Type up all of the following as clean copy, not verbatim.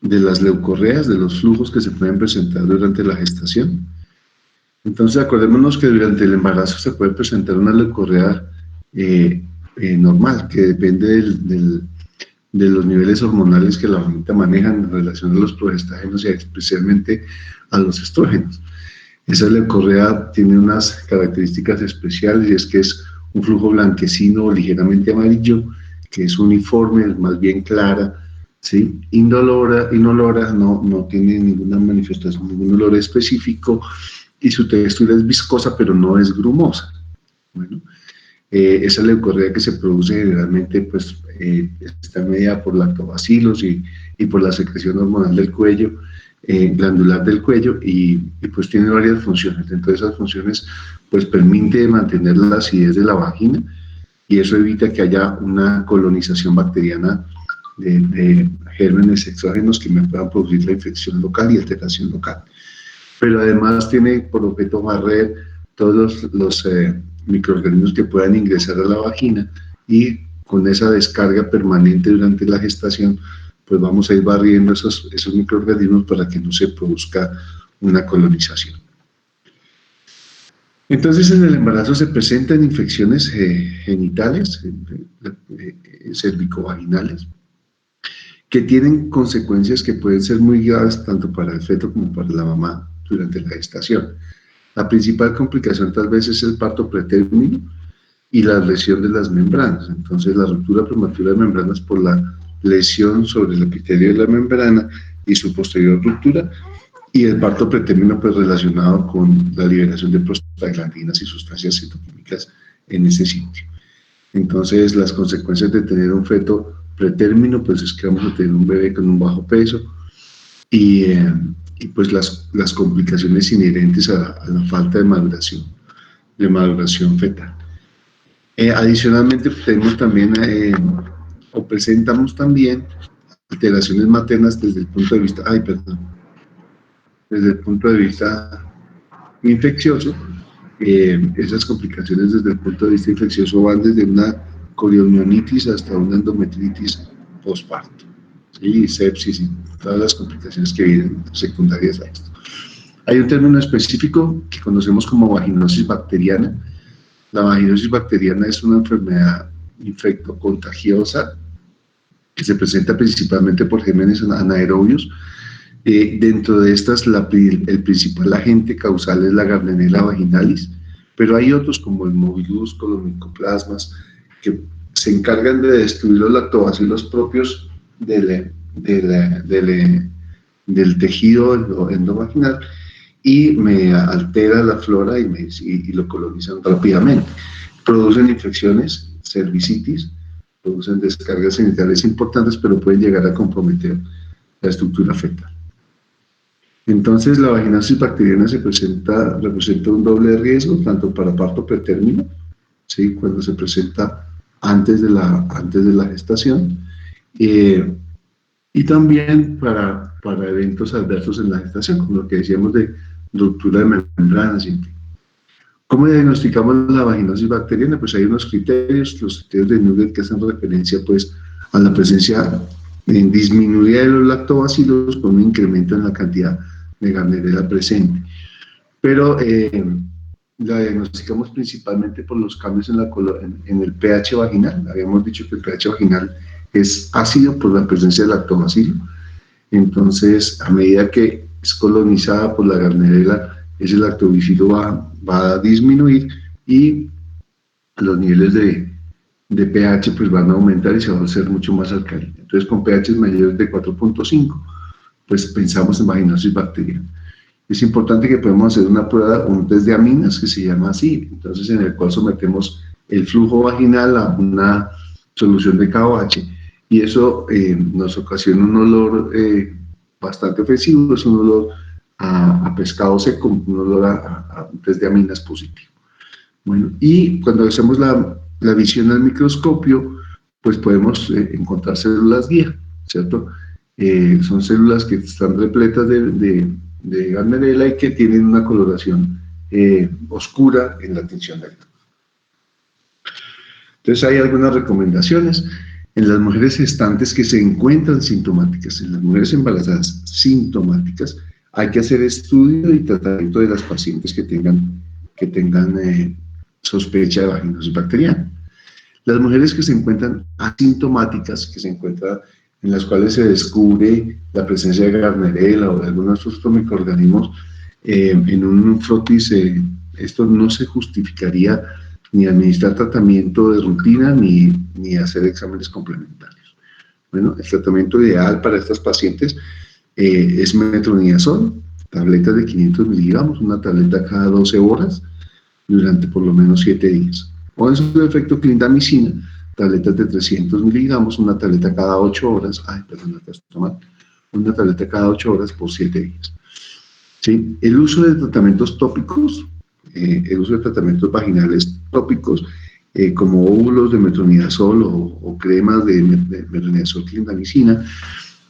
las leucorreas, de los flujos que se pueden presentar durante la gestación. Entonces, acordémonos que durante el embarazo se puede presentar una leucorrea normal, que depende de los niveles hormonales que la mamita maneja en relación a los progestágenos y especialmente a los estrógenos. Esa leucorrea tiene unas características especiales, y es que es un flujo blanquecino o ligeramente amarillo, que es uniforme, es más bien clara, ¿sí? Inolora, no tiene ninguna manifestación, ningún olor específico, y su textura es viscosa, pero no es grumosa. Bueno, esa leucorrea que se produce generalmente pues, está mediada por lactobacilos y por la secreción hormonal del cuello, glandular del cuello, y pues tiene varias funciones. Dentro de esas funciones pues permite mantener la acidez de la vagina, y eso evita que haya una colonización bacteriana de gérmenes exógenos que me puedan producir la infección local y alteración local. Pero además tiene por objeto barrer todos los microorganismos que puedan ingresar a la vagina, y con esa descarga permanente durante la gestación, pues vamos a ir barriendo esos microorganismos para que no se produzca una colonización. Entonces, en el embarazo se presentan infecciones genitales, cervicovaginales, que tienen consecuencias que pueden ser muy graves tanto para el feto como para la mamá durante la gestación. La principal complicación tal vez es el parto pretérmino y la lesión de las membranas. Entonces, la ruptura prematura de membranas por la lesión sobre el epitelio de la membrana y su posterior ruptura, y el parto pretérmino pues relacionado con la liberación de prostaglandinas y sustancias citoquímicas en ese sitio. Entonces, las consecuencias de tener un feto pretérmino pues es que vamos a tener un bebé con un bajo peso, y pues las complicaciones inherentes a la falta de maduración fetal. Adicionalmente, tenemos también o presentamos también alteraciones maternas desde el punto de vista, desde el punto de vista infeccioso. Esas complicaciones desde el punto de vista infeccioso van desde una corionionitis hasta una endometritis postparto, y sepsis y todas las complicaciones que vienen secundarias a esto. Hay un término específico que conocemos como vaginosis bacteriana. La vaginosis bacteriana es una enfermedad infectocontagiosa que se presenta principalmente por gérmenes anaerobios. Dentro de estas, el principal agente causal es la Gardnerella vaginalis, pero hay otros como el Mobilusco, los micoplasmas, que se encargan de destruir los lactobacilos propios del tejido endovaginal, y me altera la flora y lo colonizan rápidamente. Producen infecciones, cervicitis, producen descargas genitales importantes, pero pueden llegar a comprometer la estructura fetal. Entonces, la vaginosis bacteriana representa un doble riesgo, tanto para parto pretérmino, ¿sí? Cuando se presenta antes de la gestación, y también para eventos adversos en la gestación, como lo que decíamos de ruptura de membranas. ¿Cómo diagnosticamos la vaginosis bacteriana? Pues hay unos criterios, los criterios de Nugget, que hacen referencia pues a la presencia disminuida de los lactobacilos con un incremento en la cantidad de Gardnerella presente. Pero la diagnosticamos principalmente por los cambios en el pH vaginal. Habíamos dicho que el pH vaginal es ácido por la presencia de lactobacilo. Entonces, a medida que es colonizada por la Gardnerella, ese lactobacilo va a disminuir, y los niveles de pH pues van a aumentar y se va a hacer mucho más alcalino. Entonces, con pH mayores de 4.5, pues pensamos en vaginosis bacteriana. Es importante que podamos hacer una prueba, un test de aminas, que se llama así, entonces en el cual sometemos el flujo vaginal a una solución de KOH, y eso nos ocasiona un olor bastante ofensivo, es un olor a pescado seco, un olor a un test de aminas positivo. Bueno, y cuando hacemos la visión al microscopio, pues podemos encontrar células guía, ¿cierto? Son células que están repletas de Gardnerella y que tienen una coloración oscura en la tinción del. Entonces hay algunas recomendaciones. En las mujeres gestantes que se encuentran sintomáticas, en las mujeres embarazadas sintomáticas, hay que hacer estudio y tratamiento de las pacientes que tengan sospecha de vaginosis bacteriana. Las mujeres que se encuentran asintomáticas, en las cuales se descubre la presencia de Gardnerella o de algunos otros microorganismos en un frotis, esto no se justificaría ni administrar tratamiento de rutina ni hacer exámenes complementarios. Bueno, el tratamiento ideal para estas pacientes es metronidazol, tabletas de 500 miligramos, una tableta cada 12 horas durante por lo menos 7 días. O en su defecto, clindamicina, tabletas de 300 miligramos, una tableta cada 8 horas, una tableta cada 8 horas por 7 días. ¿Sí? El uso de tratamientos tópicos, el uso de tratamientos vaginales tópicos, como óvulos de metronidazol o cremas de metronidazol clindamicina,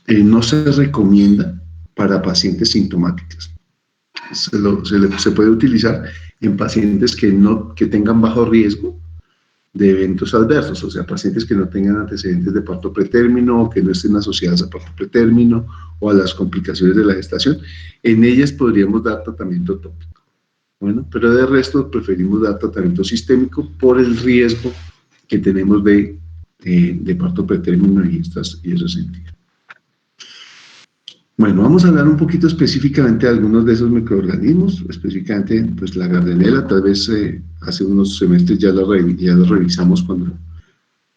no se recomienda para pacientes sintomáticas. Se puede utilizar en pacientes que tengan bajo riesgo de eventos adversos, o sea, pacientes que no tengan antecedentes de parto pretérmino o que no estén asociadas a parto pretérmino o a las complicaciones de la gestación. En ellas podríamos dar tratamiento tópico. Bueno, pero de resto preferimos dar tratamiento sistémico por el riesgo que tenemos de parto pretérmino y esos sentidos. Bueno, vamos a hablar un poquito específicamente de algunos de esos microorganismos, específicamente pues la Gardnerella. Tal vez hace unos semestres ya la revisamos cuando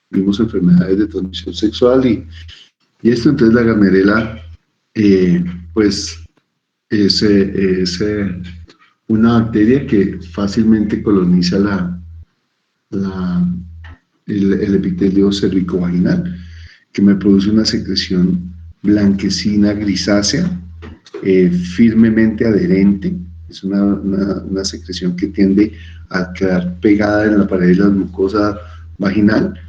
vimos enfermedades de transmisión sexual y esto. Entonces la Gardnerella pues es una bacteria que fácilmente coloniza el epitelio cervicovaginal, que me produce una secreción blanquecina grisácea, firmemente adherente. Es una secreción que tiende a quedar pegada en la pared de la mucosa vaginal,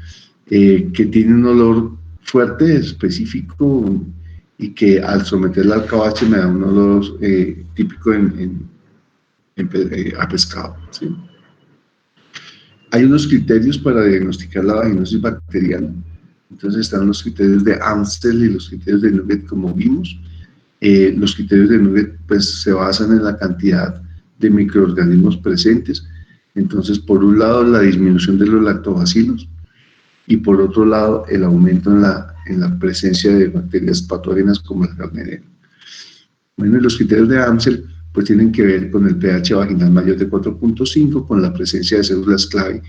que tiene un olor fuerte, específico, y que al someterla al cabache me da un olor típico a pescado. ¿Sí? Hay unos criterios para diagnosticar la vaginosis bacteriana. Entonces están los criterios de Amstel y los criterios de Nugget, como vimos. Los criterios de Nugget pues, se basan en la cantidad de microorganismos presentes. Entonces, por un lado, la disminución de los lactobacilos y por otro lado, el aumento en la presencia de bacterias patógenas como la Gardnerella. Bueno, y los criterios de Amstel pues tienen que ver con el pH vaginal mayor de 4.5, con la presencia de células clave,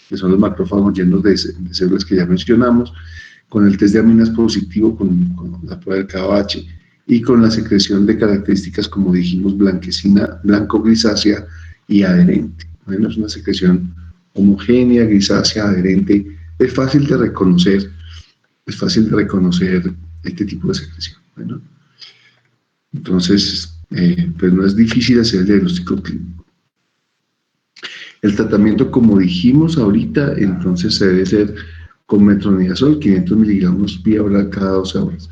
que son los macrófagos llenos de células que ya mencionamos, con el test de aminas positivo, con la prueba del KH, y con la secreción de características, como dijimos, blanquecina, blanco-grisácea y adherente. Bueno, es una secreción homogénea, grisácea, adherente. Es fácil de reconocer este tipo de secreción. Bueno, entonces, pues no es difícil hacer el diagnóstico clínico. El tratamiento, como dijimos ahorita, entonces se debe hacer con metronidazol, 500 miligramos vía oral cada 12 horas.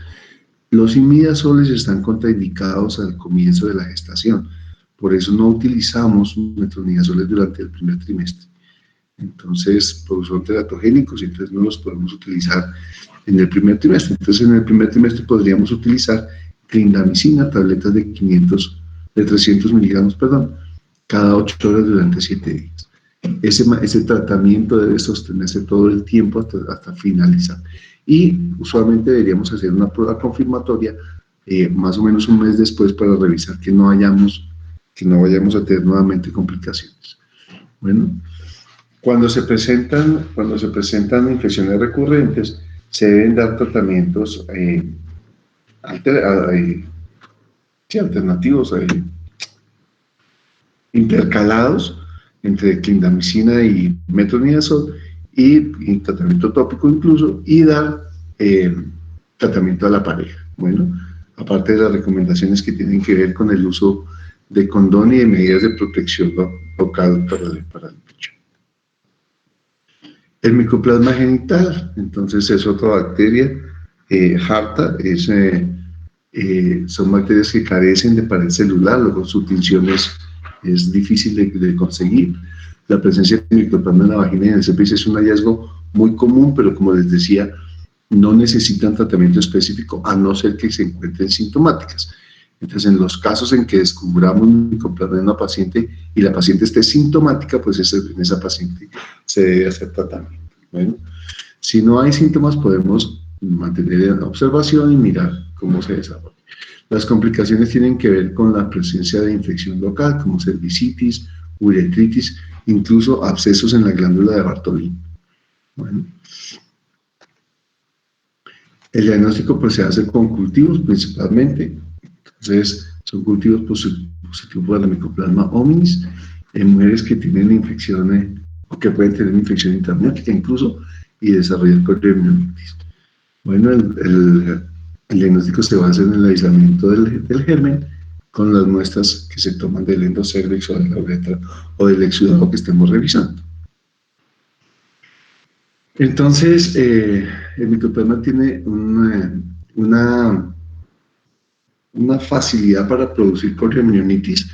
Los imidazoles están contraindicados al comienzo de la gestación, por eso no utilizamos metronidazoles durante el primer trimestre. Entonces, pues son teratogénicos, entonces no los podemos utilizar en el primer trimestre. Entonces, en el primer trimestre podríamos utilizar clindamicina, tabletas de 300 miligramos, cada 8 horas durante 7 días. Ese tratamiento debe sostenerse todo el tiempo hasta finalizar. Y usualmente deberíamos hacer una prueba confirmatoria más o menos un mes después para revisar que no vayamos a tener nuevamente complicaciones. Bueno, cuando se presentan infecciones recurrentes, se deben dar tratamientos alternativos, intercalados entre clindamicina y metronidazol y tratamiento tópico incluso, y dar tratamiento a la pareja. Bueno, aparte de las recomendaciones que tienen que ver con el uso de condón y de medidas de protección local para el pecho. El micoplasma genital, entonces es otra bacteria harta, son bacterias que carecen de pared celular, luego su tinción es difícil de conseguir. La presencia de micoplasma en la vagina y en el cervix es un hallazgo muy común, pero como les decía, no necesitan tratamiento específico a no ser que se encuentren sintomáticas. Entonces, en los casos en que descubramos micoplasma en una paciente y la paciente esté sintomática, pues en esa paciente se debe hacer tratamiento. Bueno, si no hay síntomas, podemos mantener la observación y mirar cómo se desarrolla. Las complicaciones tienen que ver con la presencia de infección local, como cervicitis, uretritis, incluso abscesos en la glándula de Bartolini. Bueno, el diagnóstico pues se hace con cultivos principalmente, entonces son cultivos positivos para la micoplasma hominis en mujeres que tienen infecciones o que pueden tener infección intramniótica incluso y desarrollar coriomionitis. Bueno, el diagnóstico se basa en el aislamiento del germen con las muestras que se toman del endocervix o de la uretra o del exudado que estemos revisando. Entonces, el micoplasma tiene una facilidad para producir coriomionitis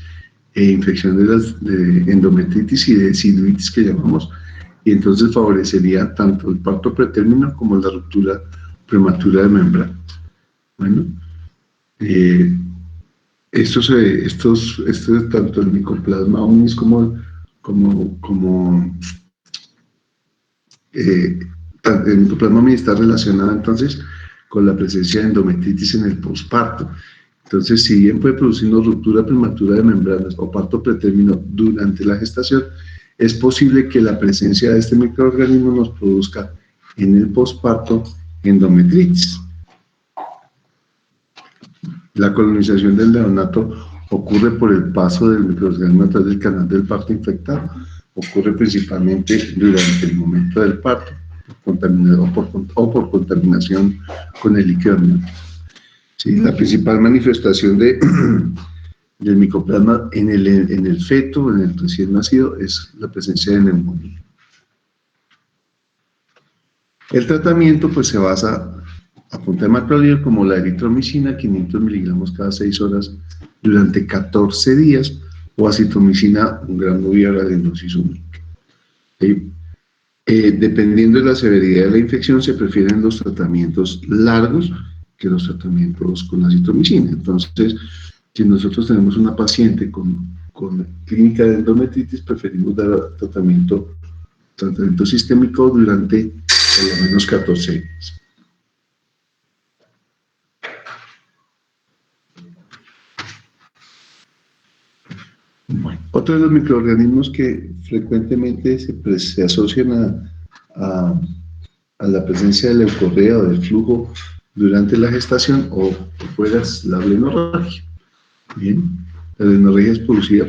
e infección de endometritis y de sinuitis que llamamos, y entonces favorecería tanto el parto pretérmino como la ruptura prematura de membrana. Bueno, tanto el micoplasma hominis el micoplasma hominis está relacionado entonces con la presencia de endometritis en el posparto. Entonces, si bien puede producir una ruptura prematura de membranas o parto pretérmino durante la gestación, es posible que la presencia de este microorganismo nos produzca en el posparto endometritis. La colonización del neonato ocurre por el paso del microorganismo a través del canal del parto infectado. Ocurre principalmente durante el momento del parto o por contaminación con el líquido amniótico. Sí, la principal manifestación del micoplasma en el feto, en el recién nacido, es la presencia de neumonía. El tratamiento pues se basa a punta de macrolíder como la eritromicina, 500 miligramos cada 6 horas durante 14 días, o acitromicina, 1 gramo diario de dosis única. ¿Sí? Dependiendo de la severidad de la infección, se prefieren los tratamientos largos que los tratamientos con acitromicina. Entonces, si nosotros tenemos una paciente con clínica de endometritis, preferimos dar tratamiento sistémico durante por lo menos 14 días. Bueno, otro de los microorganismos que frecuentemente se asocian a la presencia de leucorrea o del flujo durante la gestación o fuera es la blenorragia. Bien, la blenorragia es producida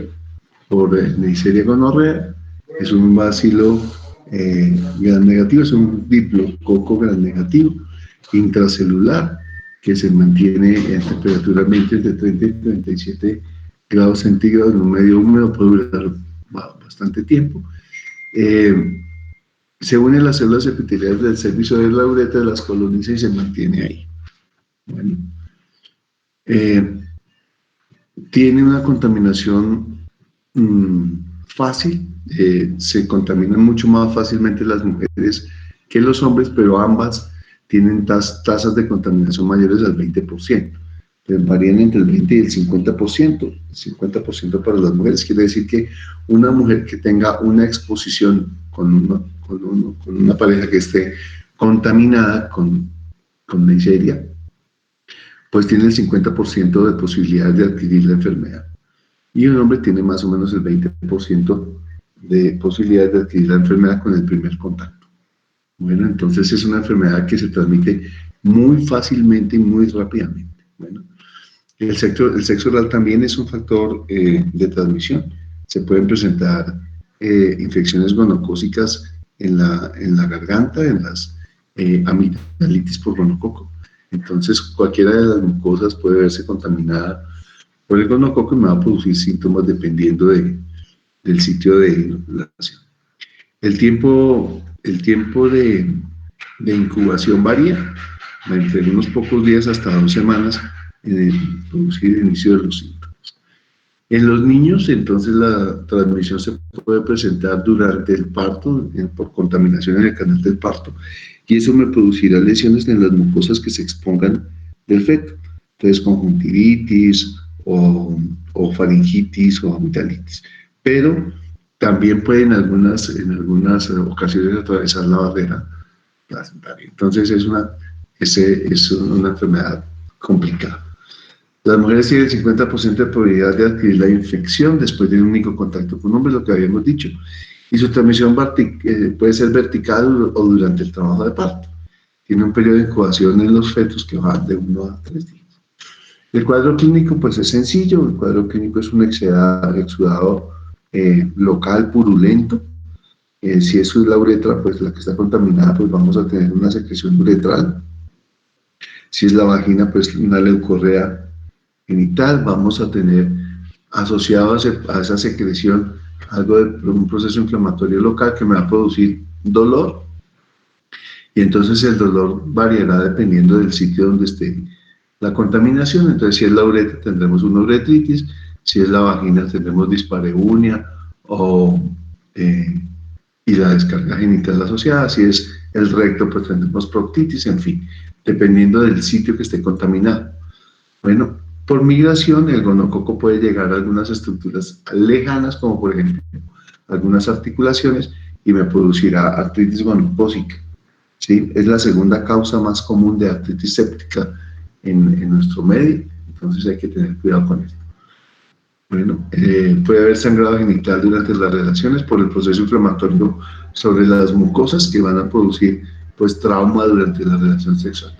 por Neisseria gonorrea, es un bacilo gram negativo, es un diplococo gram negativo intracelular que se mantiene en temperatura ambiente entre 30 y 37 grados centígrados en un medio húmedo, puede durar bastante tiempo. Se une a las células epiteliales del cervicio de la uretra, las coloniza y se mantiene ahí. Bueno, tiene una contaminación fácil, se contaminan mucho más fácilmente las mujeres que los hombres, pero ambas tienen tasas de contaminación mayores al 20%. Varían entre el 20 y el 50%. El 50% para las mujeres quiere decir que una mujer que tenga una exposición con una pareja que esté contaminada con Neisseria, pues tiene el 50% de posibilidades de adquirir la enfermedad. Y un hombre tiene más o menos el 20% de posibilidades de adquirir la enfermedad con el primer contacto. Bueno, entonces es una enfermedad que se transmite muy fácilmente y muy rápidamente. Bueno, el sexo oral también es un factor de transmisión. Se pueden presentar infecciones gonocócicas en la garganta, en las amigdalitis por gonococo. Entonces, cualquiera de las mucosas puede verse contaminada por el gonococo y me va a producir síntomas dependiendo del sitio de inoculación. El tiempo de incubación varía, entre unos pocos días hasta 2 semanas en producir el inicio de los síntomas. En los niños, entonces, la transmisión se puede presentar durante el parto, por contaminación en el canal del parto, y eso me producirá lesiones en las mucosas que se expongan del feto. Entonces, conjuntivitis o faringitis o amigdalitis. Pero también puede en algunas ocasiones atravesar la barrera placentaria. Entonces, es una enfermedad complicada. Las mujeres tienen el 50% de probabilidad de adquirir la infección después de un único contacto con hombres, lo que habíamos dicho. Y su transmisión puede ser vertical o durante el trabajo de parto. Tiene un periodo de incubación en los fetos que va de 1 a 3 días. El cuadro clínico, pues es sencillo. El cuadro clínico es un exudado local purulento. Si eso es la uretra, pues la que está contaminada, pues vamos a tener una secreción uretral. Si es la vagina, pues una leucorrea genital. Vamos a tener asociado a esa secreción algo de un proceso inflamatorio local que me va a producir dolor, y entonces el dolor variará dependiendo del sitio donde esté la contaminación. Entonces, si es la uretra, tendremos una uretritis; si es la vagina, tendremos dispareunia eh, y la descarga genital asociada; si es el recto, pues tendremos proctitis, en fin, dependiendo del sitio que esté contaminado. Bueno, por migración, el gonococo puede llegar a algunas estructuras lejanas, como por ejemplo algunas articulaciones, y me producirá artritis gonocócica. ¿Sí? Es la segunda causa más común de artritis séptica en nuestro medio, entonces hay que tener cuidado con esto. Bueno, puede haber sangrado genital durante las relaciones por el proceso inflamatorio sobre las mucosas que van a producir pues trauma durante la relación sexual.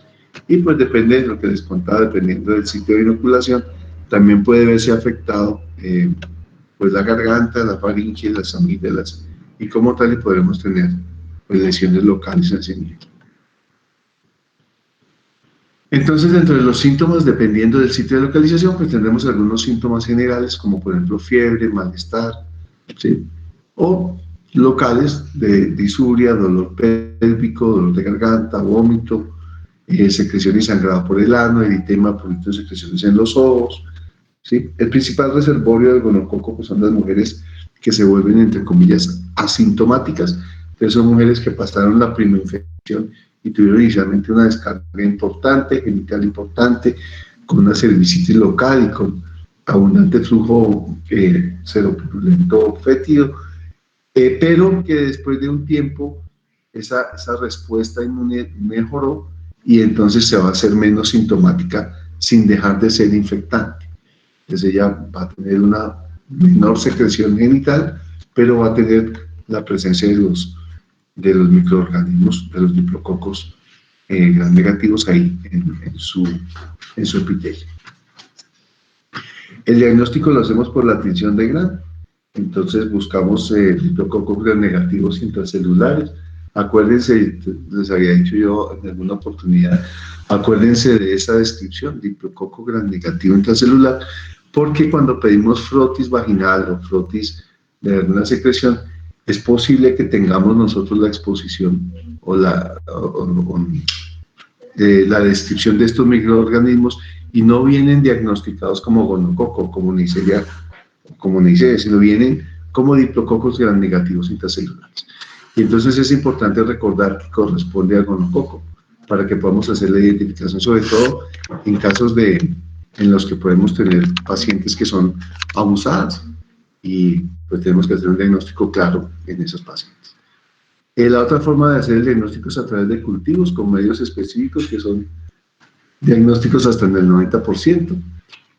Y pues depende de lo que les contaba, dependiendo del sitio de inoculación, también puede verse afectado pues la garganta, la faringe, las amígdalas, y como tal podremos tener pues, lesiones locales en ese nivel. Entonces, dentro de los síntomas, dependiendo del sitio de localización, pues tendremos algunos síntomas generales, como por ejemplo fiebre, malestar, ¿sí? O locales de disuria, dolor pélvico, dolor de garganta, vómito, secreción y sangrado por el ano, eritema, producto de secreciones en los ojos, ¿sí? El principal reservorio del gonococo pues, son las mujeres que se vuelven, entre comillas, asintomáticas, que son mujeres que pasaron la primera infección y tuvieron inicialmente una descarga importante, genital importante, con una cervicitis local y con abundante flujo seropurulento fétido, pero que después de un tiempo esa respuesta inmune mejoró y entonces se va a hacer menos sintomática sin dejar de ser infectante. Entonces ella va a tener una menor secreción genital, pero va a tener la presencia de los microorganismos, de los diplococos gram negativos ahí en su epitelio. El diagnóstico lo hacemos por la tinción de Gram. Entonces buscamos diplococos gram negativos intracelulares. Acuérdense, les había dicho yo en alguna oportunidad, acuérdense de esa descripción, diplococo gram negativo intracelular, porque cuando pedimos frotis vaginal o frotis de alguna secreción, es posible que tengamos nosotros la exposición o la descripción de estos microorganismos y no vienen diagnosticados como gonococo, como Neisseria, sino vienen como diplococos gram negativos intracelulares. Y entonces es importante recordar que corresponde al gonococo para que podamos hacer la identificación, sobre todo en casos en los que podemos tener pacientes que son abusadas y pues tenemos que hacer un diagnóstico claro en esos pacientes. La otra forma de hacer el diagnóstico es a través de cultivos con medios específicos que son diagnósticos hasta en el 90%,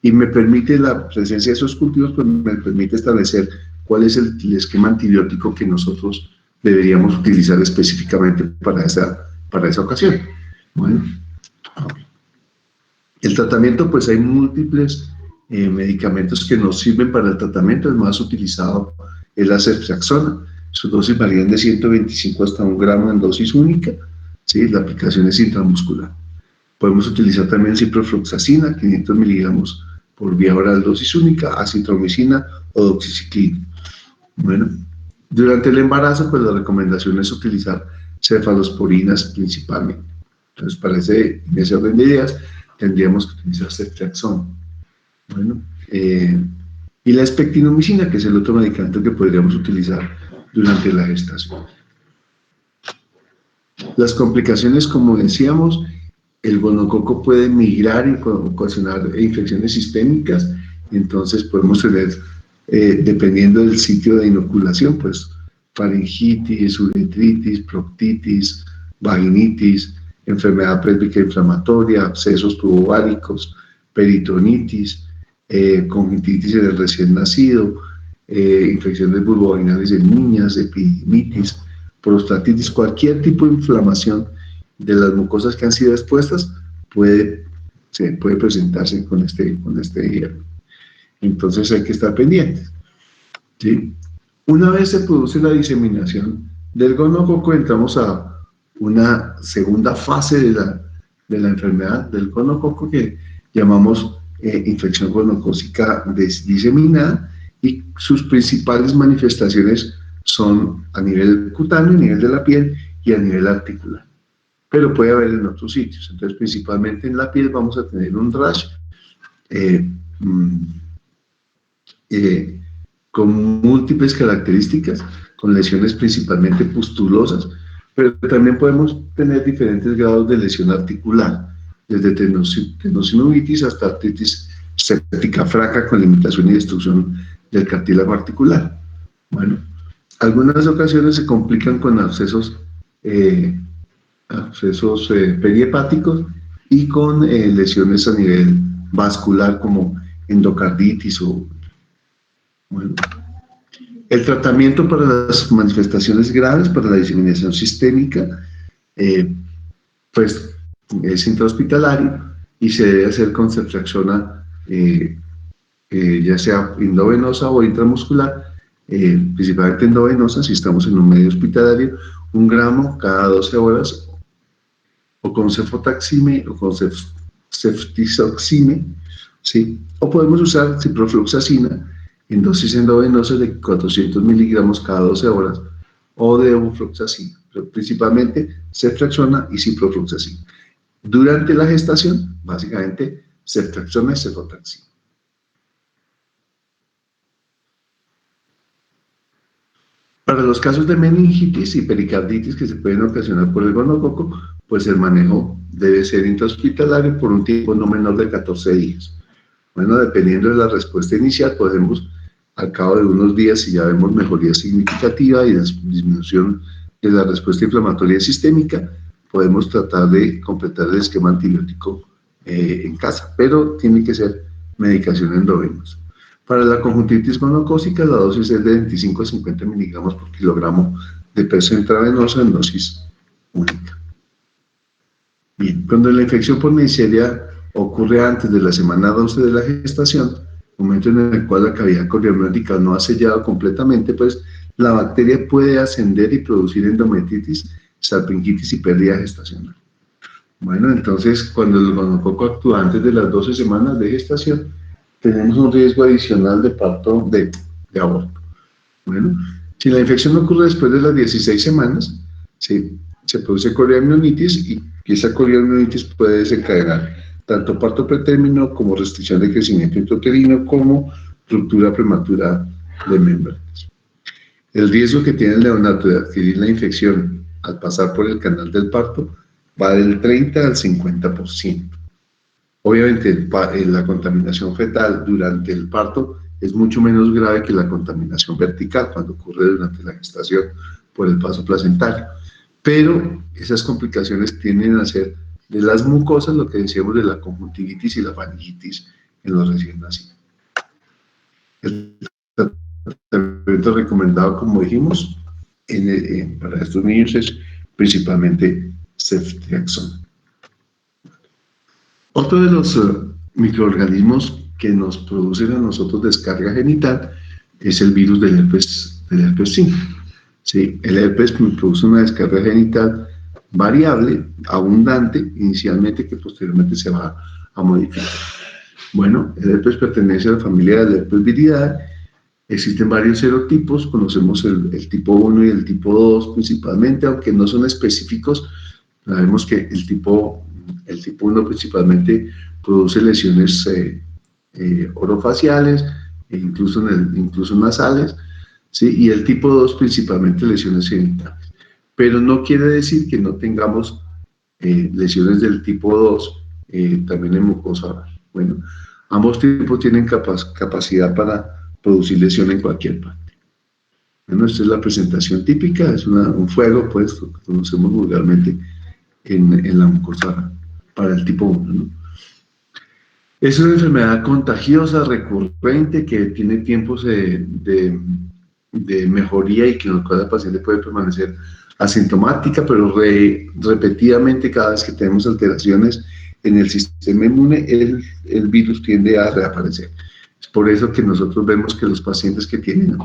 y me permite la presencia de esos cultivos, pues me permite establecer cuál es el esquema antibiótico que nosotros deberíamos utilizar específicamente para esa ocasión. Bueno, el tratamiento, pues hay múltiples medicamentos que nos sirven para el tratamiento. El más utilizado es la ceftriaxona. Sus dosis varían de 125 hasta 1 gramo en dosis única, ¿sí? La aplicación es intramuscular. Podemos utilizar también ciprofloxacina, 500 miligramos por vía oral, dosis única, acitromicina o doxiciclina. Bueno, durante el embarazo, pues la recomendación es utilizar cefalosporinas principalmente. Entonces, en ese orden de ideas, tendríamos que utilizar ceftriaxona. Bueno, y la espectinomicina, que es el otro medicamento que podríamos utilizar durante la gestación. Las complicaciones, como decíamos, el gonococo puede migrar y ocasionar infecciones sistémicas, y entonces podemos tener, dependiendo del sitio de inoculación, pues faringitis, uretritis, proctitis, vaginitis, enfermedad pélvica inflamatoria, abscesos tubováricos, peritonitis, conjuntivitis en el recién nacido, infecciones vulvovaginales en niñas, epididimitis, prostatitis, cualquier tipo de inflamación de las mucosas que han sido expuestas puede presentarse con este hierro. Entonces hay que estar pendientes, ¿sí? Una vez se produce la diseminación del gonococo, entramos a una segunda fase de la enfermedad del gonococo que llamamos infección gonocócica diseminada, y sus principales manifestaciones son a nivel cutáneo, a nivel de la piel y a nivel articular, pero puede haber en otros sitios. Entonces, principalmente en la piel vamos a tener un rash eh, eh, con múltiples características, con lesiones principalmente pustulosas, pero también podemos tener diferentes grados de lesión articular, desde tendinosinuitis hasta artritis séptica franca con limitación y destrucción del cartílago articular. Bueno, algunas ocasiones se complican con abscesos perihepáticos y con lesiones a nivel vascular como endocarditis o, bueno, el tratamiento para las manifestaciones graves, para la diseminación sistémica, eh, pues es intrahospitalario y se debe hacer con ceftriaxona, ya sea endovenosa o intramuscular, principalmente endovenosa si estamos en un medio hospitalario, 1 gramo cada 12 horas, o con cefotaxime o con ceftizoxime, ¿sí? O podemos usar ciprofloxacina en dosis endovenosas de 400 miligramos cada 12 horas, o de ofloxacina, pero principalmente ceftriaxona y ciprofloxacina. Durante la gestación, básicamente, ceftriaxona y cefotaxima. Para los casos de meningitis y pericarditis que se pueden ocasionar por el gonococo, pues el manejo debe ser intrahospitalario por un tiempo no menor de 14 días. Bueno, dependiendo de la respuesta inicial, podemos, al cabo de unos días, si ya vemos mejoría significativa y disminución de la respuesta inflamatoria sistémica, podemos tratar de completar el esquema antibiótico en casa, pero tiene que ser medicación endovenosa. Para la conjuntivitis gonocócica, la dosis es de 25 a 50 miligramos por kilogramo de peso intravenoso en dosis única. Bien, cuando la infección por Neisseria ocurre antes de la semana 12 de la gestación, momento en el cual la cavidad coriamniótica no ha sellado completamente, pues la bacteria puede ascender y producir endometritis, salpingitis y pérdida gestacional. Bueno, entonces, cuando el gonococo actúa antes de las 12 semanas de gestación, tenemos un riesgo adicional de parto, de aborto. Bueno, si la infección ocurre después de las 16 semanas, se produce coriamnionitis, y esa coriamnionitis puede desencadenar tanto parto pretérmino como restricción de crecimiento intrauterino como ruptura prematura de membranas. El riesgo que tiene el neonato de adquirir la infección al pasar por el canal del parto va del 30 al 50%. Obviamente, la contaminación fetal durante el parto es mucho menos grave que la contaminación vertical cuando ocurre durante la gestación por el paso placentario. Pero esas complicaciones tienden a ser de las mucosas, lo que decíamos de la conjuntivitis y la faringitis en los recién nacidos. El tratamiento recomendado, como dijimos, para estos niños es principalmente ceftriaxona. Otro de los microorganismos que nos producen a nosotros descarga genital es el virus del herpes simple. ¿Sí? El herpes produce una descarga genital variable, abundante inicialmente, que posteriormente se va a modificar. Bueno, el herpes pertenece a la familia del herpes viridae. Existen varios serotipos, conocemos el tipo 1 y el tipo 2 principalmente, aunque no son específicos. Sabemos que el tipo 1 principalmente produce lesiones orofaciales e incluso nasales, ¿sí? Y el tipo 2 principalmente lesiones genitales. pero no quiere decir que no tengamos lesiones del tipo 2 también en mucosa oral. Bueno, ambos tipos tienen capacidad para producir lesión en cualquier parte. Bueno, esta es la presentación típica, es un fuego, pues, lo que conocemos vulgarmente en la mucosa oral, para el tipo 1, ¿no? Es una enfermedad contagiosa, recurrente, que tiene tiempos de mejoría y que en los cuales el paciente puede permanecer asintomática, pero repetidamente cada vez que tenemos alteraciones en el sistema inmune, el virus tiende a reaparecer. Es por eso que nosotros vemos que los pacientes que tienen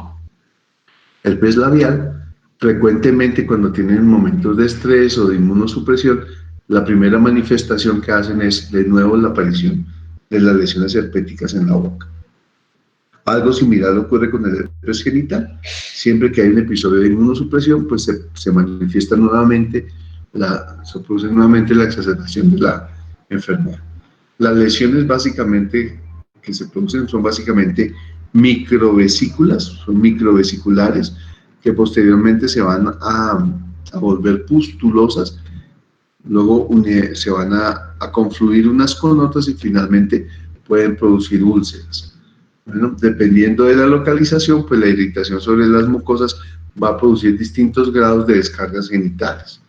herpes labial, frecuentemente cuando tienen momentos de estrés o de inmunosupresión, la primera manifestación que hacen es de nuevo la aparición de las lesiones herpéticas en la boca. Algo similar ocurre con el herpes genital. Siempre que hay un episodio de inmunosupresión, pues se manifiesta nuevamente, se produce nuevamente la exacerbación de la enfermedad. Las lesiones básicamente que se producen son básicamente microvesículas, son microvesiculares, que posteriormente se van a volver pustulosas, luego se van a confluir unas con otras y finalmente pueden producir úlceras. Bueno, dependiendo de la localización, pues la irritación sobre las mucosas va a producir distintos grados de descargas genitales.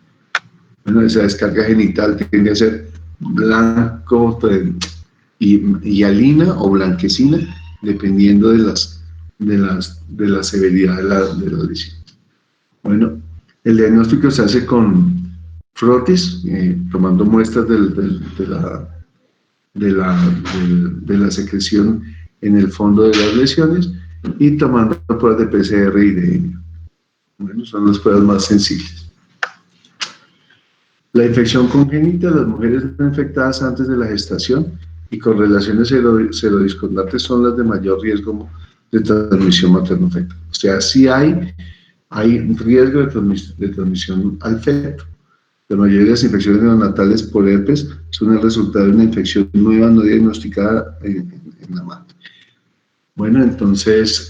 Bueno, esa descarga genital tiende a ser blanco y alina o blanquecina, dependiendo de la severidad de la lesión. Bueno, el diagnóstico se hace con frotis, tomando muestras de la secreción en el fondo de las lesiones y tomando pruebas de PCR y de bueno, son las pruebas más sensibles. La infección congénita, las mujeres no infectadas antes de la gestación y con relaciones serodiscordantes son las de mayor riesgo de transmisión materno-fetal. O sea, sí hay riesgo de transmisión al feto. La mayoría de las infecciones neonatales por herpes son el resultado de una infección nueva no diagnosticada en la madre. Bueno, entonces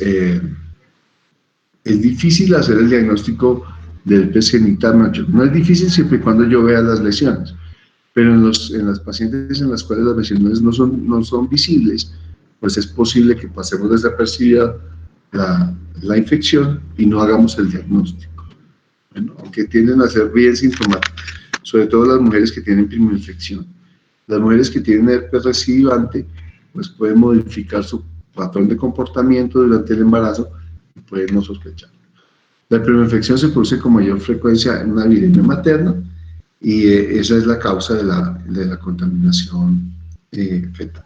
es difícil hacer el diagnóstico del herpes genital mayor. No es difícil siempre y cuando yo vea las lesiones, pero en las pacientes en las cuales las lesiones no son visibles, pues es posible que pasemos desapercibida la infección y no hagamos el diagnóstico. Bueno, aunque tienden a ser bien sintomáticas, sobre todo las mujeres que tienen primoinfección. Las mujeres que tienen herpes recidivante, pues pueden modificar su patrón de comportamiento durante el embarazo y pueden no sospechar. La primoinfección se produce con mayor frecuencia en una viremia materna y esa es la causa de la contaminación fetal.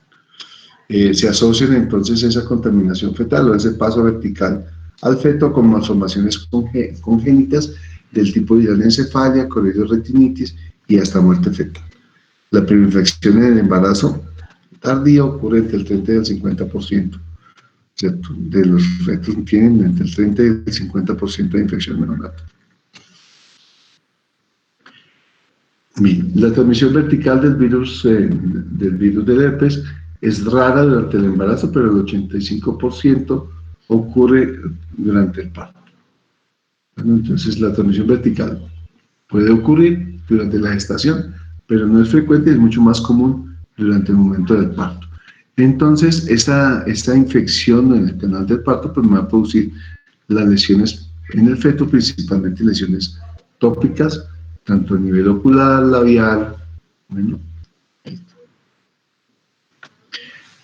Se asocian entonces esa contaminación fetal o ese paso vertical al feto con malformaciones congénitas del tipo de hidranencefalia, chorioretinitis y hasta muerte fetal. La primoinfección en el embarazo tardío ocurre entre el 30 y el 50%. ¿Cierto? De los fetos tienen entre el 30 y el 50% de infección neonatal. Bien, la transmisión vertical del virus del herpes es rara durante el embarazo, pero el 85% ocurre durante el parto. Bueno, entonces la transmisión vertical puede ocurrir durante la gestación, pero no es frecuente, es mucho más común durante el momento del parto. Entonces, esta infección en el canal del parto pues, me va a producir las lesiones en el feto, principalmente lesiones tópicas, tanto a nivel ocular, labial, bueno.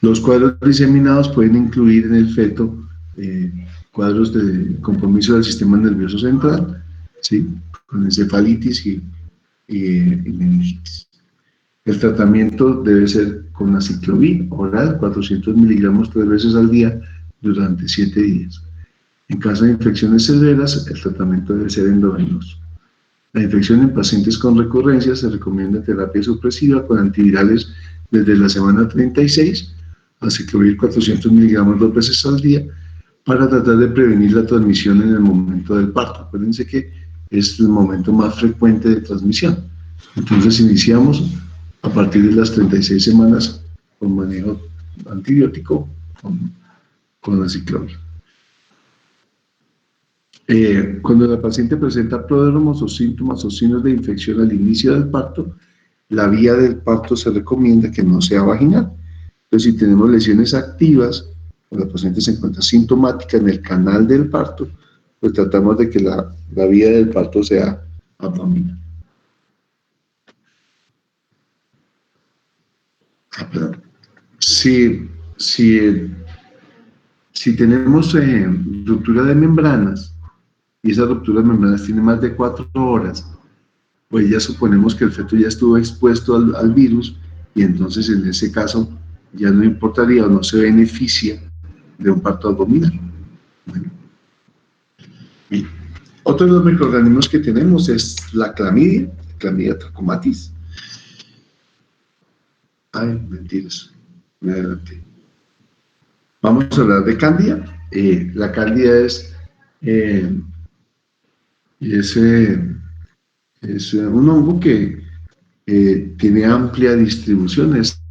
Los cuadros diseminados pueden incluir en el feto cuadros de compromiso del sistema nervioso central, ¿sí? Con encefalitis y meningitis. El tratamiento debe ser con aciclovir oral, 400 miligramos 3 veces al día durante 7 días. En caso de infecciones severas, el tratamiento debe ser endovenoso. La infección en pacientes con recurrencia se recomienda terapia supresiva con antivirales desde la semana 36, aciclovir 400 miligramos 2 veces al día para tratar de prevenir la transmisión en el momento del parto. Acuérdense que es el momento más frecuente de transmisión. Entonces iniciamos a partir de las 36 semanas con manejo antibiótico con aciclovir. Cuando la paciente presenta pródromos o síntomas o signos de infección al inicio del parto, la vía del parto se recomienda que no sea vaginal. Entonces, si tenemos lesiones activas o la paciente se encuentra sintomática en el canal del parto, pues tratamos de que la vía del parto sea abdominal. Perdón. Si, si, si tenemos ruptura de membranas y esa ruptura de membranas tiene más de 4 horas, pues ya suponemos que el feto ya estuvo expuesto al virus y entonces en ese caso ya no importaría o no se beneficia de un parto abdominal. Bueno, y otro de los microorganismos que tenemos es la clamidia trachomatis. Ay, mentiras, me adelanté. Vamos a hablar de cándida. La cándida eh, es, un hongo que tiene amplia distribución, es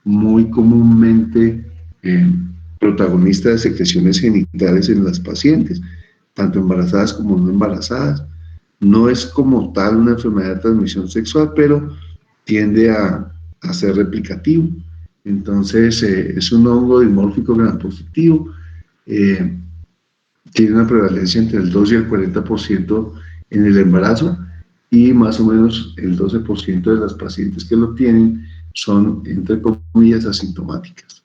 muy comúnmente eh, protagonista de secreciones genitales en las pacientes, tanto embarazadas como no embarazadas. No es como tal una enfermedad de transmisión sexual, pero tiende a ser replicativo. Entonces, es un hongo dimórfico gram positivo, eh, tiene una prevalencia entre el 2 y el 40% en el embarazo y más o menos el 12% de las pacientes que lo tienen son, entre comillas, asintomáticas.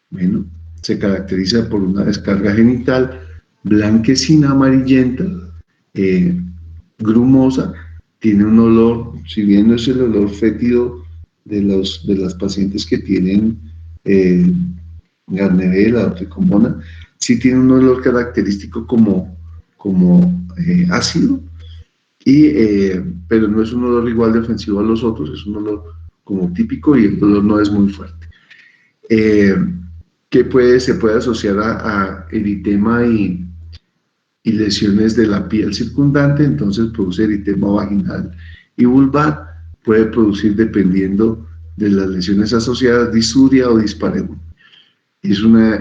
Bueno, se caracteriza por una descarga genital blanquecina amarillenta, eh, grumosa, tiene un olor, si bien no es el olor fétido de las pacientes que tienen eh, Gardnerella o Trichomona, sí tiene un olor característico como ácido, pero no es un olor igual de ofensivo a los otros, es un olor como típico y el olor no es muy fuerte. Eh, se puede asociar a eritema y lesiones de la piel circundante, entonces produce eritema vaginal y vulvar, puede producir, dependiendo de las lesiones asociadas, disuria o dispareunia. Es, una,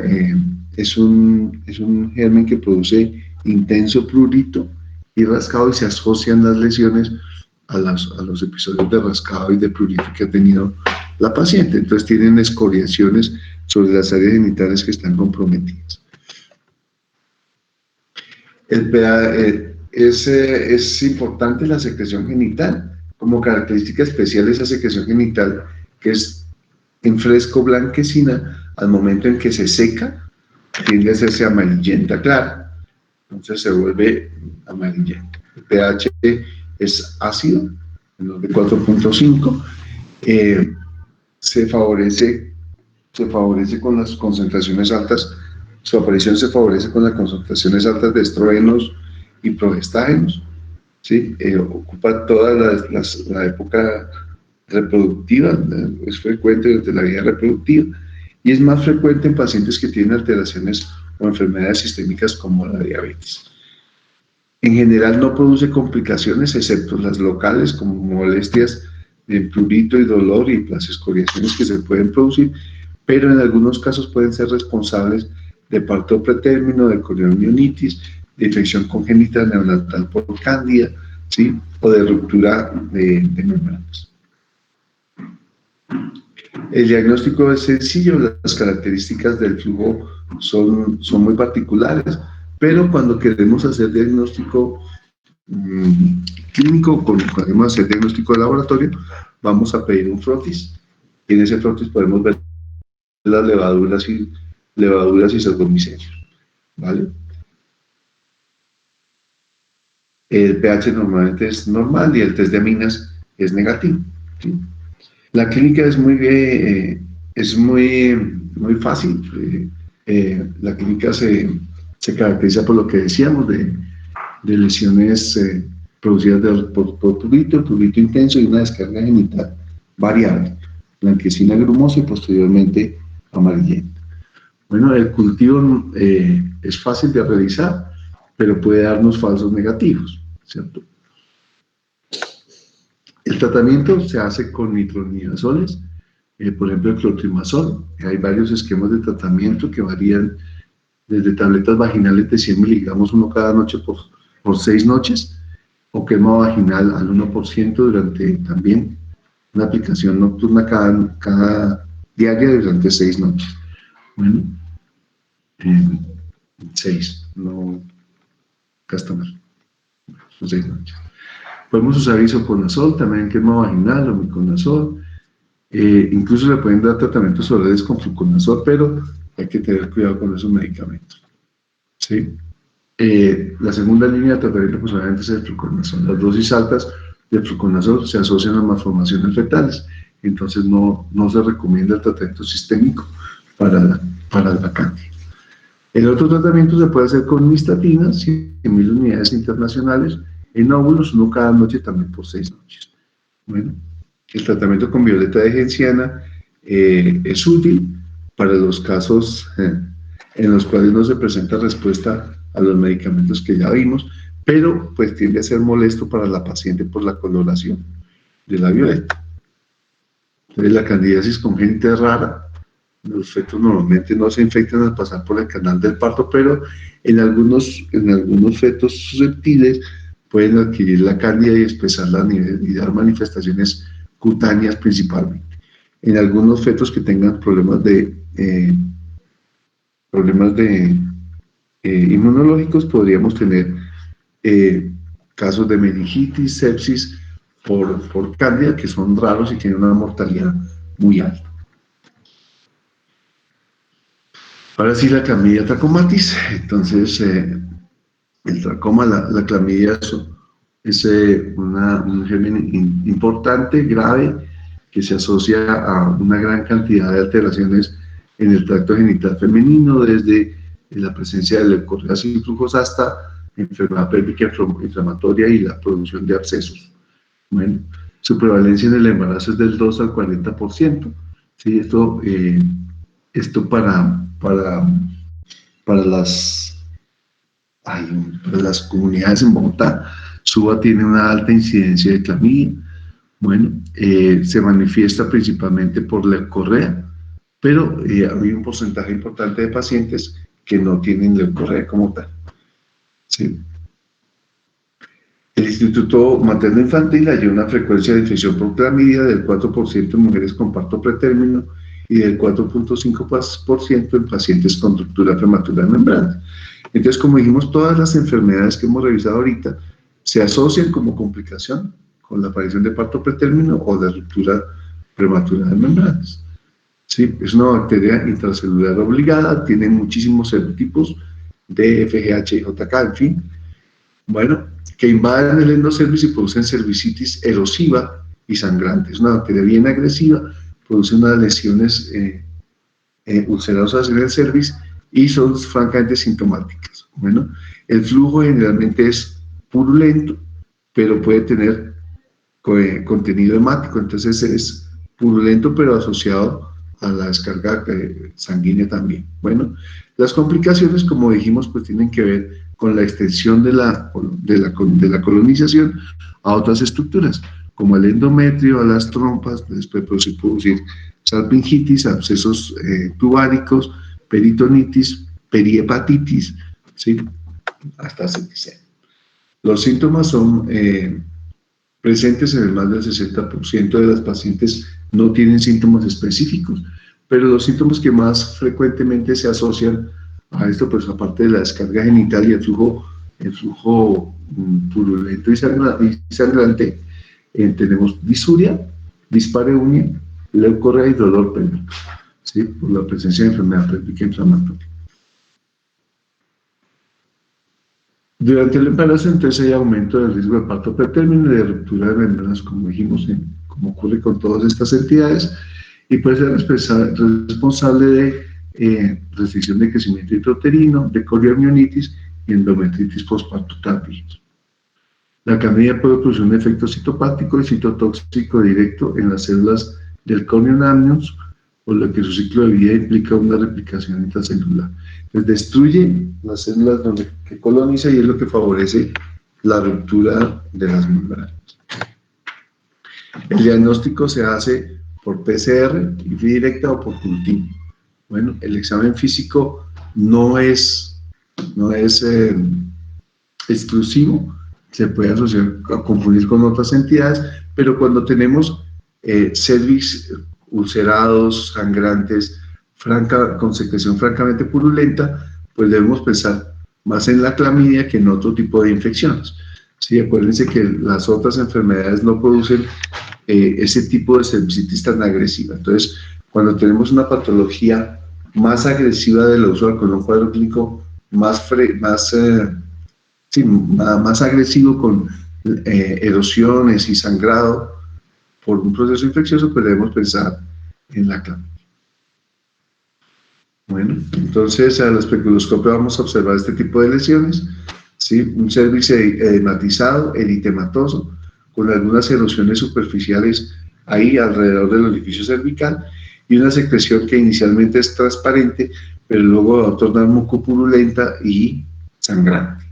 es un germen que produce intenso prurito y rascado y se asocian las lesiones a los episodios de rascado y de prurito que ha tenido la paciente. Entonces tienen escoriaciones sobre las áreas genitales que están comprometidas. Es importante la secreción genital. Como característica especial esa secreción genital, que es en fresco blanquecina, al momento en que se seca, tiende a hacerse amarillenta clara. Entonces se vuelve amarillenta. El pH es ácido, de 4.5. Se favorece con las concentraciones altas, su aparición se favorece con las concentraciones altas de estrógenos y progestágenos, ¿sí? Ocupa toda la época reproductiva, es frecuente durante la vida reproductiva y es más frecuente en pacientes que tienen alteraciones o enfermedades sistémicas como la diabetes. En general no produce complicaciones excepto las locales como molestias de prurito y dolor y las escoriaciones que se pueden producir, pero en algunos casos pueden ser responsables de parto pretérmino, de corionionitis, de infección congénita neonatal por cándida, ¿sí? O de ruptura de membranas. El diagnóstico es sencillo, las características del flujo son muy particulares, pero cuando queremos hacer diagnóstico clínico, cuando queremos hacer diagnóstico de laboratorio, vamos a pedir un frotis. Y en ese frotis podemos ver las levaduras y saccharomycelium, ¿vale? El pH normalmente es normal y el test de aminas es negativo, ¿sí? La clínica es muy fácil. La clínica se caracteriza por lo que decíamos de lesiones producidas por prurito intenso y una descarga genital variable, blanquecina grumosa y posteriormente amarillenta. Bueno, el cultivo es fácil de realizar, pero puede darnos falsos negativos, ¿cierto? El tratamiento se hace con nitronidazoles, por ejemplo el clotrimazol. Hay varios esquemas de tratamiento que varían desde tabletas vaginales de 100 miligramos, uno cada noche por 6 noches, o crema vaginal al 1% durante también una aplicación nocturna cada diaria durante 6 noches. Bueno, 6, no customer, son 6 noches. Podemos usar isoconazol, también crema vaginal o miconazol. Incluso le pueden dar tratamientos orales con fluconazol, pero hay que tener cuidado con esos medicamentos. ¿Sí? La segunda línea de tratamiento pues obviamente es el fluconazol. Las dosis altas de fluconazol se asocian a malformaciones fetales, entonces no se recomienda el tratamiento sistémico para la cándida. El otro tratamiento se puede hacer con nistatina, 100.000 unidades internacionales, en óvulos, uno cada noche también por 6 noches. Bueno, el tratamiento con violeta de genciana es útil para los casos en los cuales no se presenta respuesta a los medicamentos que ya vimos, pero pues tiende a ser molesto para la paciente por la coloración de la violeta. Entonces la candidiasis congénita es rara, los fetos normalmente no se infectan al pasar por el canal del parto, pero en algunos fetos susceptibles pueden adquirir la cándida y expresarla a nivel y dar manifestaciones cutáneas principalmente. En algunos fetos que tengan problemas de inmunológicos podríamos tener casos de meningitis, sepsis por cándida, que son raros y tienen una mortalidad muy alta. Ahora sí, la clamidia trachomatis. Entonces, el tracoma, la clamidia es un germen importante, grave, que se asocia a una gran cantidad de alteraciones en el tracto genital femenino, desde la presencia de leucorreas y flujos hasta enfermedad pélvica inflamatoria y la producción de abscesos. Bueno, su prevalencia en el embarazo es del 2 al 40%. ¿Sí? Esto para las comunidades en Bogotá. Suba tiene una alta incidencia de clamidia. Bueno, se manifiesta principalmente por leucorrea, pero hay un porcentaje importante de pacientes que no tienen leucorrea como tal. ¿Sí? El Instituto Materno Infantil halló una frecuencia de infección por clamidia del 4% en mujeres con parto pretérmino y del 4.5% en pacientes con ruptura prematura de membrana. Entonces, como dijimos, todas las enfermedades que hemos revisado ahorita se asocian como complicación con la aparición de parto pretérmino o de ruptura prematura de membranas. ¿Sí? Es una bacteria intracelular obligada, tiene muchísimos serotipos de FGH y JK, en fin. Bueno, que invaden el endocervix y producen cervicitis erosiva y sangrante. Es una bacteria bien agresiva, produce unas lesiones ulcerosas en el cervix y son francamente sintomáticas. Bueno, el flujo generalmente es purulento, pero puede tener contenido hemático, entonces es purulento pero asociado a la descarga sanguínea también. Bueno, las complicaciones, como dijimos, pues tienen que ver con la extensión de la colonización a otras estructuras, como el endometrio, a las trompas, después puede producir salpingitis, abscesos tubáricos, peritonitis, perihepatitis, ¿sí? Hasta septicemia. Los síntomas son presentes en el más del 60% de las pacientes no tienen síntomas específicos, pero los síntomas que más frecuentemente se asocian a esto, pues aparte de la descarga genital y el flujo purulento y sangrante, tenemos disuria, dispareunia, leucorrea y dolor pélvico, ¿sí? Por la presencia de enfermedad pélvica inflamatoria. Durante el embarazo, entonces, hay aumento del riesgo de parto pretérmino y de ruptura de membranas, como dijimos, como ocurre con todas estas entidades, y puede ser responsable de restricción de crecimiento intrauterino, de corioamionitis y endometritis postparto tardía. La clamidia puede producir un efecto citopático y citotóxico directo en las células del corium amnios, por lo que su ciclo de vida implica una replicación intracelular. Pues destruye las células que coloniza y es lo que favorece la ruptura de las membranas. El diagnóstico se hace por PCR, directa o por cultivo. Bueno, el examen físico no es, no es exclusivo, se puede asociar, a confundir con otras entidades, pero cuando tenemos cervix ulcerados, sangrantes, con secreción francamente purulenta, pues debemos pensar más en la clamidia que en otro tipo de infecciones. Sí, acuérdense que las otras enfermedades no producen ese tipo de cervicitis tan agresiva. Entonces, cuando tenemos una patología más agresiva de la usual, con un cuadro clínico más agresivo, con erosiones y sangrado por un proceso infeccioso, pues debemos pensar en la clamidia. Bueno, entonces al especuloscopio vamos a observar este tipo de lesiones, ¿sí? Un cervix edematizado, eritematoso, con algunas erosiones superficiales ahí alrededor del orificio cervical y una secreción que inicialmente es transparente, pero luego va a tornar mucopurulenta y sangrante.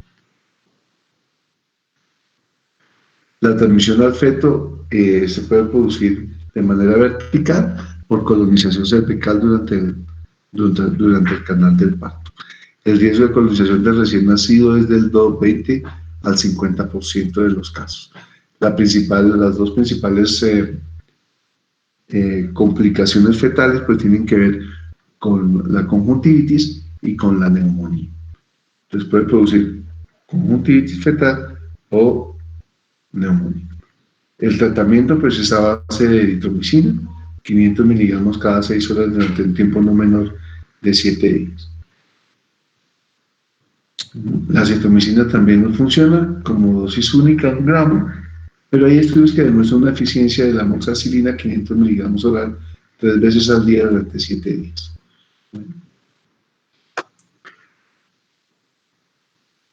La transmisión al feto se puede producir de manera vertical por colonización cervical durante el canal del parto. El riesgo de colonización del recién nacido es del 20 al 50% de los casos. Las dos principales complicaciones fetales pues tienen que ver con la conjuntivitis y con la neumonía. Entonces puede producir conjuntivitis fetal o neumonía. El tratamiento pues es a base de eritromicina, 500 miligramos cada 6 horas durante un tiempo no menor de 7 días. La acitromicina también no funciona como dosis única, 1 gramo, pero hay estudios que demuestran una eficiencia de la amoxicilina 500 miligramos oral 3 veces al día durante 7 días.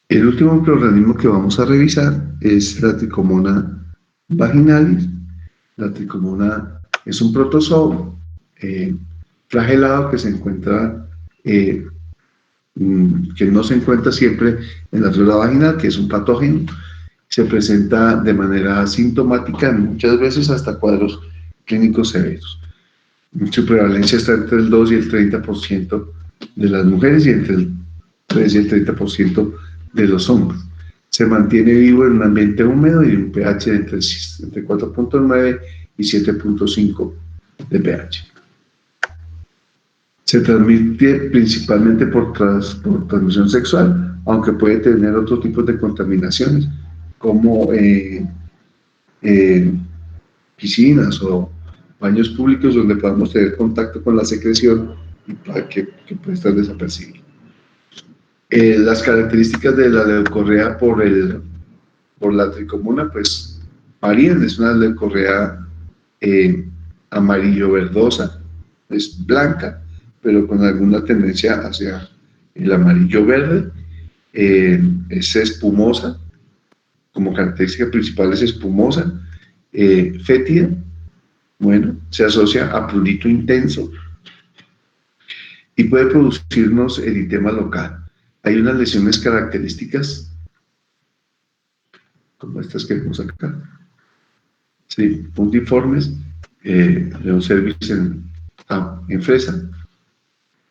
El último microorganismo que vamos a revisar es la Trichomona vaginalis. La Trichomona es un protozoo flagelado que se encuentra que no se encuentra siempre en la flora vaginal, que es un patógeno. Se presenta de manera asintomática, muchas veces hasta cuadros clínicos severos. Su prevalencia está entre el 2 y el 30% de las mujeres y entre el 3 y el 30% de los hombres. Se mantiene vivo en un ambiente húmedo y un pH entre 4.9 y 7.5 de pH. Se transmite principalmente por transmisión sexual, aunque puede tener otro tipo de contaminaciones, como piscinas o baños públicos donde podamos tener contacto con la secreción y para que puede estar desapercibido. Las características de la leucorrea por la tricomona pues varían. Es una leucorrea amarillo-verdosa, es blanca, pero con alguna tendencia hacia el amarillo-verde. Es espumosa, como característica principal es espumosa, fétida, bueno, se asocia a prurito intenso y puede producirnos eritema local. Hay unas lesiones características, como estas que vemos acá, sí, puntiformes, de un cervix en fresa,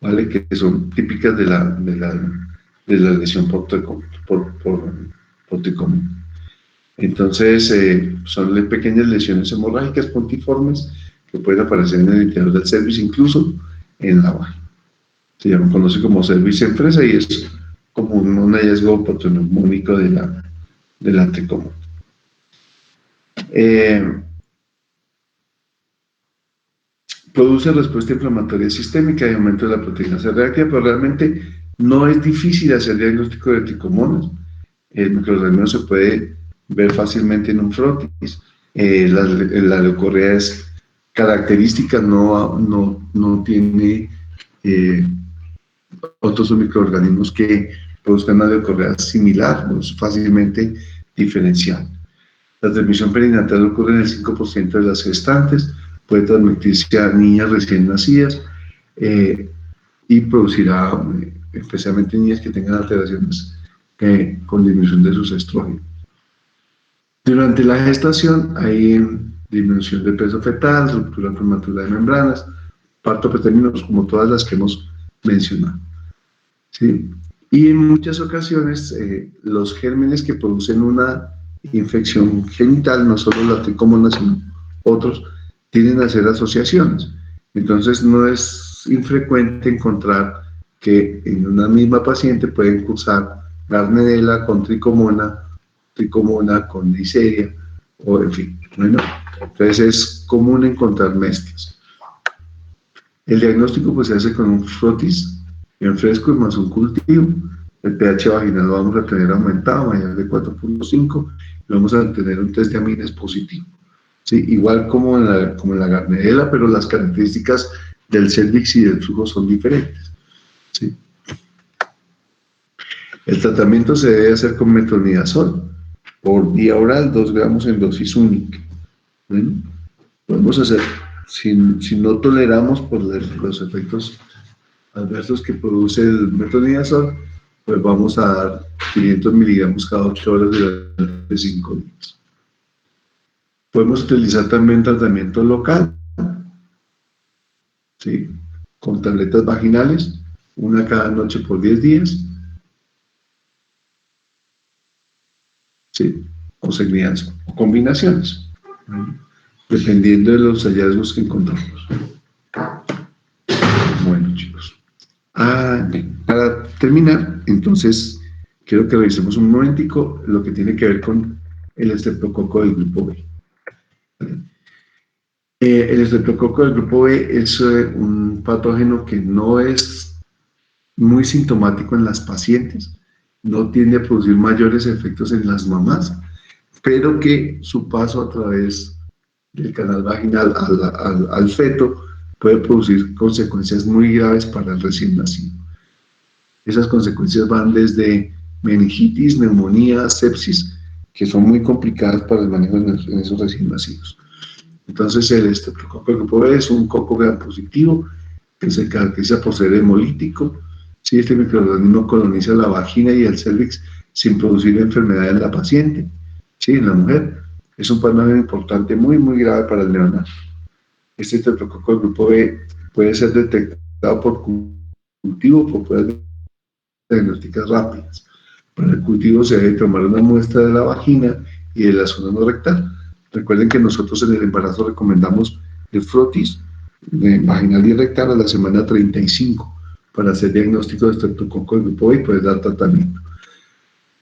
¿vale? Que son típicas de la lesión por tricomona. Entonces, son pequeñas lesiones hemorrágicas puntiformes que pueden aparecer en el interior del cervix, incluso en la vagina. Se conoce como cervix en fresa y es como un hallazgo patognomónico de la tricomona. Produce respuesta inflamatoria sistémica y aumento de la proteína C reactiva, pero realmente no es difícil hacer diagnóstico de tricomonas. El microorganismo se puede ver fácilmente en un frotis. La leucorrea es característica, no tiene otros microorganismos que produzcan una leucorrea similar, no es fácilmente diferencial. La transmisión perinatal ocurre en el 5% de las gestantes, puede transmitirse a niñas recién nacidas y producirá, especialmente niñas que tengan alteraciones con disminución de sus estrógenos. Durante la gestación hay disminución de peso fetal, ruptura prematura de membranas, parto preterminoso, como todas las que hemos mencionado. ¿sí? Y en muchas ocasiones los gérmenes que producen una infección genital, no solo la tricómona, sino otros, tienden a hacer asociaciones. Entonces no es infrecuente encontrar que en una misma paciente pueden cursar Gardnerella con tricomona, tricomona con Neisseria, o en fin. Bueno, entonces es común encontrar mezclas. El diagnóstico pues se hace con un frotis en fresco y más un cultivo. El pH vaginal lo vamos a tener aumentado, mayor de 4.5, y vamos a tener un test de amines positivo. ¿Sí? Igual como en la Gardnerella, pero las características del cervix y del flujo son diferentes. ¿Sí? El tratamiento se debe hacer con metronidazol por vía oral, 2 gramos en dosis única. ¿Sí? Podemos hacer, si no toleramos por los efectos adversos que produce el metronidazol, pues vamos a dar 500 miligramos cada 8 horas durante 5 días. Podemos utilizar también tratamiento local, ¿sí? Con tabletas vaginales, una cada noche por 10 días, ¿sí? O seguidas, o combinaciones, ¿no? Dependiendo de los hallazgos que encontramos. Bueno, chicos. Para terminar, entonces, quiero que revisemos un momentico lo que tiene que ver con el estreptococo del grupo B. El estreptococo del grupo B es un patógeno que no es muy sintomático en las pacientes, no tiende a producir mayores efectos en las mamás, pero que su paso a través del canal vaginal al feto puede producir consecuencias muy graves para el recién nacido. Esas consecuencias van desde meningitis, neumonía, sepsis, que son muy complicadas para el manejo en esos recién nacidos. Entonces, el estreptococo del grupo B es un coco gram positivo que se caracteriza por ser hemolítico. Si este microorganismo coloniza la vagina y el cervix sin producir enfermedad en la paciente, ¿sí? En la mujer, es un patógeno importante, muy, muy grave para el neonato. Este estreptococo del grupo B puede ser detectado por cultivo, por pruebas diagnósticas rápidas. Para el cultivo se debe tomar una muestra de la vagina y de la zona no rectal. Recuerden que nosotros en el embarazo recomendamos el frotis vaginal y rectal a la semana 35 para hacer diagnóstico de estreptococo del grupo B y poder dar tratamiento.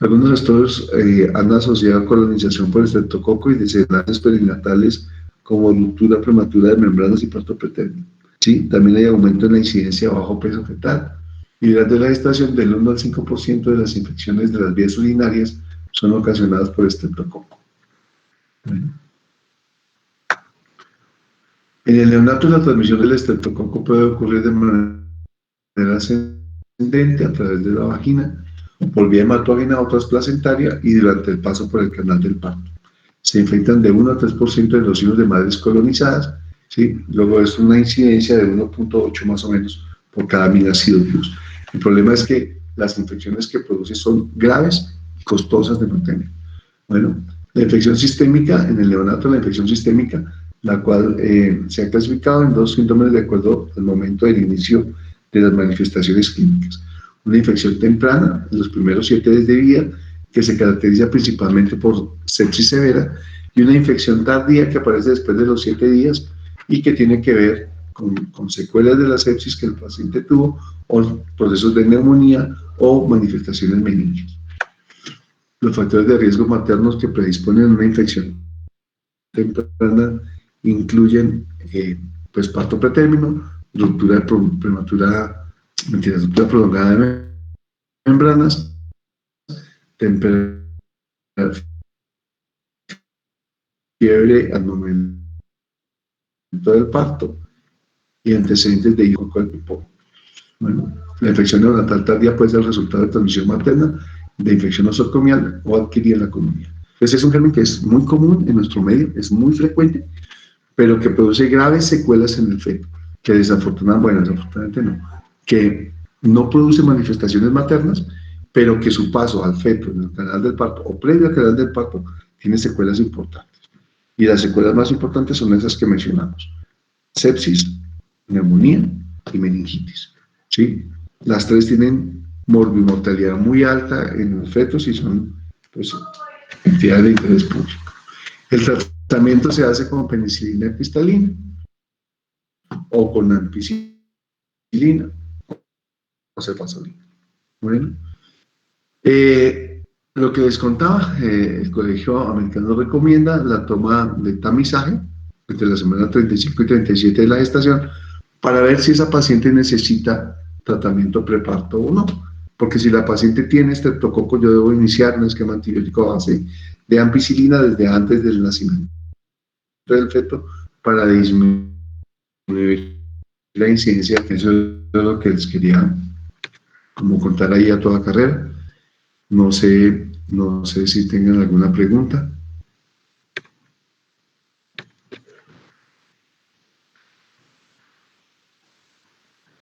Algunos estudios han asociado colonización por estreptococo y desenlaces perinatales como ruptura prematura de membranas y parto pretérmino. ¿Sí? También hay aumento en la incidencia de bajo peso fetal. Y durante la gestación, del 1 al 5% de las infecciones de las vías urinarias son ocasionadas por estreptococo. Bueno. En el neonato, la transmisión del estreptococo puede ocurrir de manera ascendente a través de la vagina, por vía hematógena o transplacentaria y durante el paso por el canal del parto. Se infectan de 1 a 3% de los hijos de madres colonizadas, ¿sí? Luego es una incidencia de 1.8 más o menos por cada 1000 nacidos vivos. El problema es que las infecciones que produce son graves y costosas de mantener. Bueno, la infección sistémica, en el neonato, la infección sistémica, la cual se ha clasificado en 2 síntomas de acuerdo al momento del inicio de las manifestaciones clínicas. Una infección temprana, en los primeros 7 días de vida, que se caracteriza principalmente por sepsis severa, y una infección tardía que aparece después de los 7 días y que tiene que ver con secuelas de la sepsis que el paciente tuvo, o procesos de neumonía o manifestaciones meningitales. Los factores de riesgo maternos que predisponen a una infección temprana incluyen pues parto pretérmino, ruptura prematura, ruptura prolongada de membranas, temperatura, fiebre al momento del parto y antecedentes de hijo con grupo. Bueno, la infección neonatal tardía puede ser el resultado de transmisión materna, de infección nosocomial o adquirida en la economía. Entonces es un germen que es muy común en nuestro medio, es muy frecuente, pero que produce graves secuelas en el feto, que desafortunadamente no, que no produce manifestaciones maternas, pero que su paso al feto en el canal del parto o previo al canal del parto tiene secuelas importantes. Y las secuelas más importantes son esas que mencionamos: sepsis, neumonía y meningitis. ¿Sí? Las tres tienen morbimortalidad muy alta en los fetos y son pues, entidades de interés público. El tratamiento se hace con penicilina cristalina o con ampicilina o cefazolina. Bueno, lo que les contaba, el Colegio Americano recomienda la toma de tamizaje entre la semana 35 y 37 de la gestación para ver si esa paciente necesita tratamiento preparto o no. Porque si la paciente tiene estreptococo, yo debo iniciar un esquema antibiótico a base de ampicilina desde antes del nacimiento del feto para disminuir la incidencia. Eso es lo que les quería como contar ahí a toda carrera. No sé si tengan alguna pregunta.